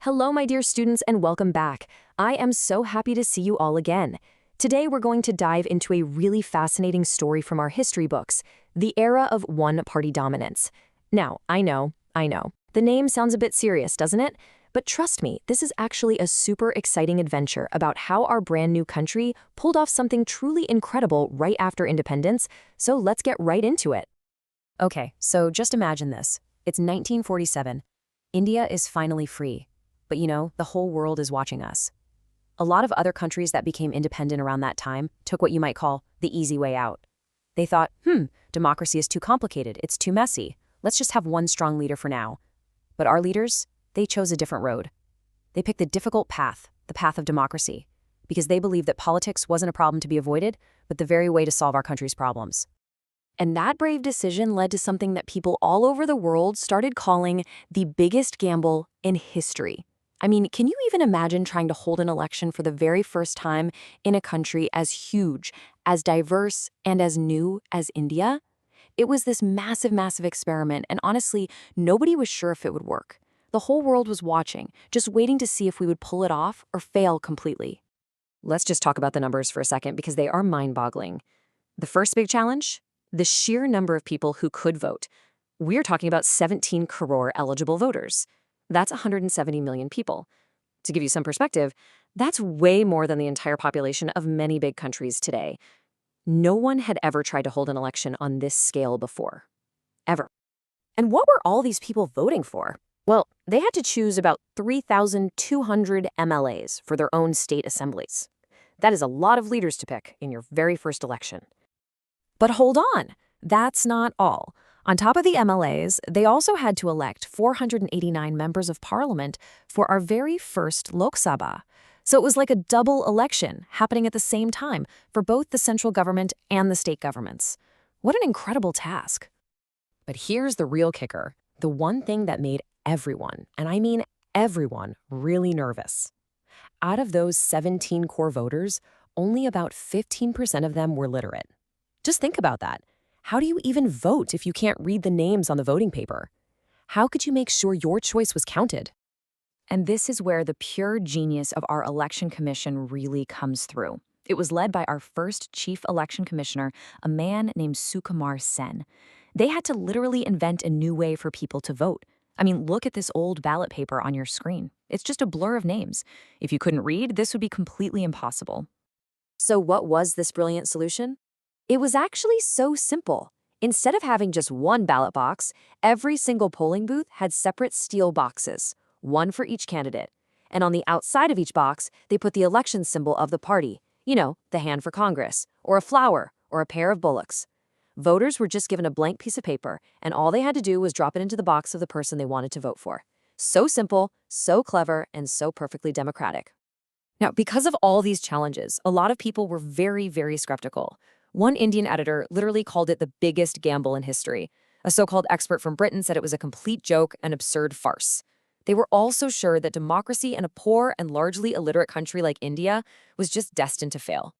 Hello, my dear students, and welcome back. I am so happy to see you all again. Today, we're going to dive into a really fascinating story from our history books, the era of one-party dominance. Now, I know, the name sounds a bit serious, doesn't it? But trust me, this is actually a super exciting adventure about how our brand new country pulled off something truly incredible right after independence, so let's get right into it. Okay, so just imagine this. It's 1947. India is finally free. But the whole world is watching us. A lot of other countries that became independent around that time took what you might call the easy way out. They thought, democracy is too complicated, it's too messy. Let's just have one strong leader for now. But our leaders, they chose a different road. They picked the difficult path, the path of democracy, because they believed that politics wasn't a problem to be avoided, but the very way to solve our country's problems. And that brave decision led to something that people all over the world started calling the biggest gamble in history. I mean, can you even imagine trying to hold an election for the very first time in a country as huge, as diverse, and as new as India? It was this massive, massive experiment, and honestly, nobody was sure if it would work. The whole world was watching, just waiting to see if we would pull it off or fail completely. Let's just talk about the numbers for a second because they are mind-boggling. The first big challenge? The sheer number of people who could vote. We're talking about 17 crore eligible voters. That's 170 million people. To give you some perspective, that's way more than the entire population of many big countries today. No one had ever tried to hold an election on this scale before. Ever. And what were all these people voting for? Well, they had to choose about 3,200 MLAs for their own state assemblies. That is a lot of leaders to pick in your very first election. But hold on, that's not all. On top of the MLAs, they also had to elect 489 members of parliament for our very first Lok Sabha. So it was like a double election happening at the same time for both the central government and the state governments. What an incredible task. But here's the real kicker, the one thing that made everyone, and I mean everyone, really nervous. Out of those 17 core voters, only about 15% of them were literate. Just think about that. How do you even vote if you can't read the names on the voting paper? How could you make sure your choice was counted? And this is where the pure genius of our election commission really comes through. It was led by our first chief election commissioner, a man named Sukumar Sen. They had to literally invent a new way for people to vote. I mean, look at this old ballot paper on your screen. It's just a blur of names. If you couldn't read, this would be completely impossible. So what was this brilliant solution? It was actually so simple. Instead of having just one ballot box, every single polling booth had separate steel boxes, one for each candidate. And on the outside of each box, they put the election symbol of the party, the hand for Congress, or a flower, or a pair of bullocks. Voters were just given a blank piece of paper, and all they had to do was drop it into the box of the person they wanted to vote for. So simple, so clever, and so perfectly democratic. Now, because of all these challenges, a lot of people were very, very skeptical. One Indian editor literally called it the biggest gamble in history. A so-called expert from Britain said it was a complete joke, an absurd farce. They were also sure that democracy in a poor and largely illiterate country like India was just destined to fail.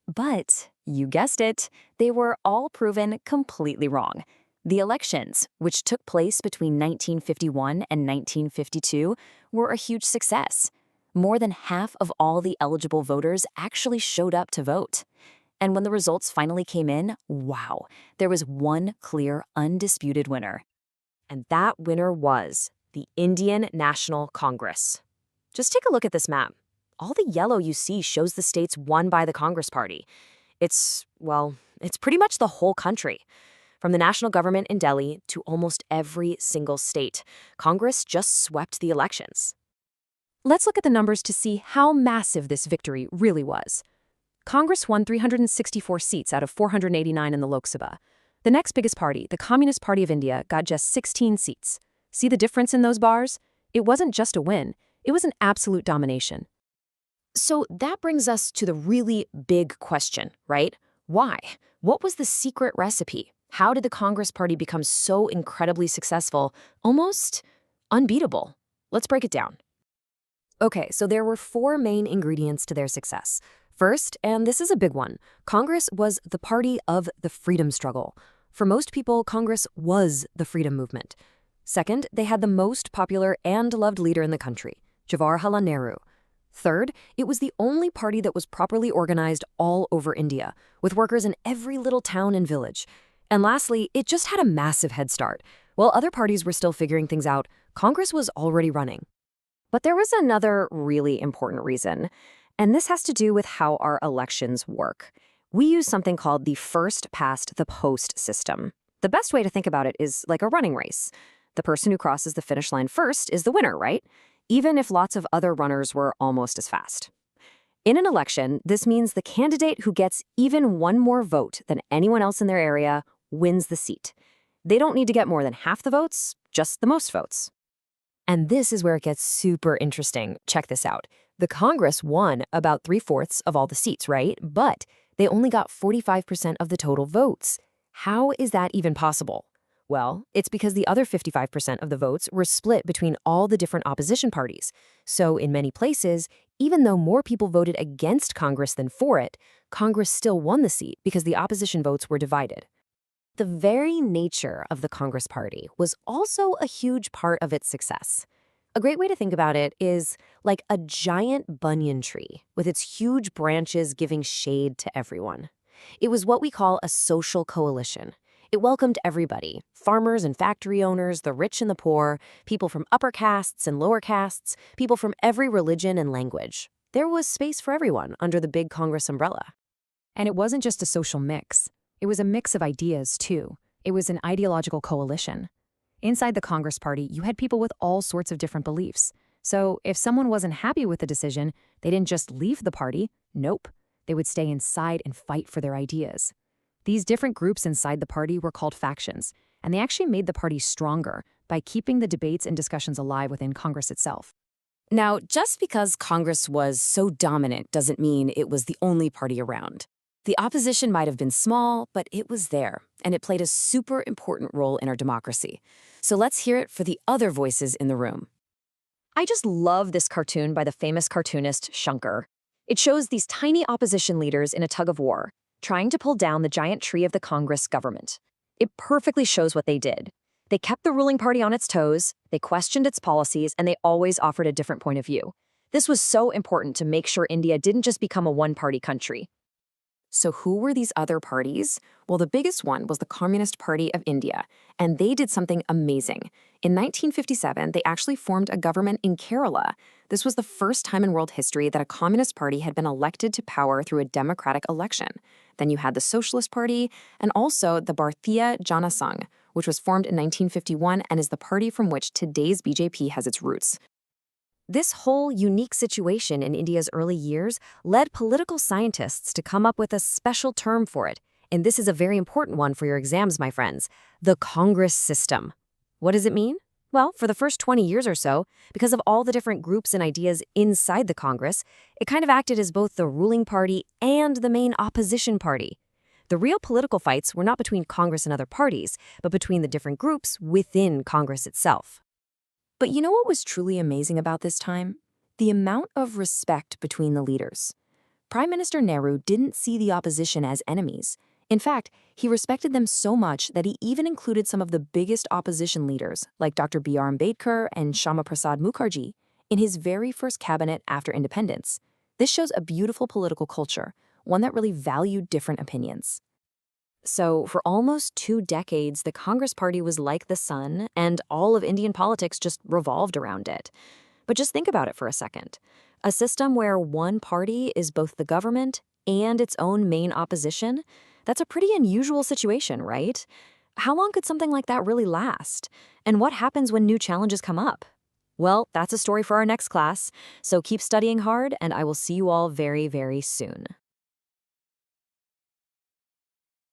But, you guessed it, they were all proven completely wrong. The elections, which took place between 1951 and 1952, were a huge success. More than half of all the eligible voters actually showed up to vote. And when the results finally came in, wow, there was one clear, undisputed winner. And that winner was the Indian National Congress. Just take a look at this map. All the yellow you see shows the states won by the Congress Party. It's pretty much the whole country. From the national government in Delhi to almost every single state, Congress just swept the elections. Let's look at the numbers to see how massive this victory really was. Congress won 364 seats out of 489 in the Lok Sabha. The next biggest party, the Communist Party of India, got just 16 seats. See the difference in those bars? It wasn't just a win, it was an absolute domination. So that brings us to the really big question, right? Why? What was the secret recipe? How did the Congress Party become so incredibly successful, almost unbeatable? Let's break it down. Okay, so there were 4 main ingredients to their success. First, and this is a big one, Congress was the party of the freedom struggle. For most people, Congress was the freedom movement. Second, they had the most popular and loved leader in the country, Jawaharlal Nehru. Third, it was the only party that was properly organized all over India, with workers in every little town and village. And lastly, it just had a massive head start. While other parties were still figuring things out, Congress was already running. But there was another really important reason, and this has to do with how our elections work. We use something called the first-past-the-post system. The best way to think about it is like a running race. The person who crosses the finish line first is the winner, right? Even if lots of other runners were almost as fast. In an election, this means the candidate who gets even one more vote than anyone else in their area wins the seat. They don't need to get more than half the votes, just the most votes. And this is where it gets super interesting. Check this out. The Congress won about 3/4 of all the seats, right? But they only got 45% of the total votes. How is that even possible? Well, it's because the other 55% of the votes were split between all the different opposition parties. So in many places, even though more people voted against Congress than for it, Congress still won the seat because the opposition votes were divided. The very nature of the Congress Party was also a huge part of its success. A great way to think about it is like a giant banyan tree with its huge branches giving shade to everyone. It was what we call a social coalition. It welcomed everybody, farmers and factory owners, the rich and the poor, people from upper castes and lower castes, people from every religion and language. There was space for everyone under the big Congress umbrella. And it wasn't just a social mix. It was a mix of ideas, too. It was an ideological coalition. Inside the Congress Party, you had people with all sorts of different beliefs. So if someone wasn't happy with the decision, they didn't just leave the party. Nope. They would stay inside and fight for their ideas. These different groups inside the party were called factions, and they actually made the party stronger by keeping the debates and discussions alive within Congress itself. Now, just because Congress was so dominant doesn't mean it was the only party around. The opposition might have been small, but it was there, and it played a super important role in our democracy. So let's hear it for the other voices in the room. I just love this cartoon by the famous cartoonist Shankar. It shows these tiny opposition leaders in a tug of war, trying to pull down the giant tree of the Congress government. It perfectly shows what they did. They kept the ruling party on its toes, they questioned its policies, and they always offered a different point of view. This was so important to make sure India didn't just become a one-party country. So who were these other parties? Well, the biggest one was the Communist Party of India, and they did something amazing. In 1957, they actually formed a government in Kerala. This was the first time in world history that a communist party had been elected to power through a democratic election. Then you had the Socialist Party, and also the Bharatiya Jana Sangh, which was formed in 1951 and is the party from which today's BJP has its roots. This whole unique situation in India's early years led political scientists to come up with a special term for it. And this is a very important one for your exams, my friends: the Congress system. What does it mean? Well, for the first 20 years or so, because of all the different groups and ideas inside the Congress, it kind of acted as both the ruling party and the main opposition party. The real political fights were not between Congress and other parties, but between the different groups within Congress itself. But you know what was truly amazing about this time? The amount of respect between the leaders. Prime Minister Nehru didn't see the opposition as enemies. In fact, he respected them so much that he even included some of the biggest opposition leaders, like Dr. B.R. Ambedkar and Shyama Prasad Mukherjee, in his very first cabinet after independence. This shows a beautiful political culture, one that really valued different opinions. So, for almost 2 decades, the Congress Party was like the sun, and all of Indian politics just revolved around it. But just think about it for a second. A system where one party is both the government and its own main opposition, that's a pretty unusual situation, right? How long could something like that really last? And what happens when new challenges come up? Well, that's a story for our next class, so keep studying hard, and I will see you all very, very soon.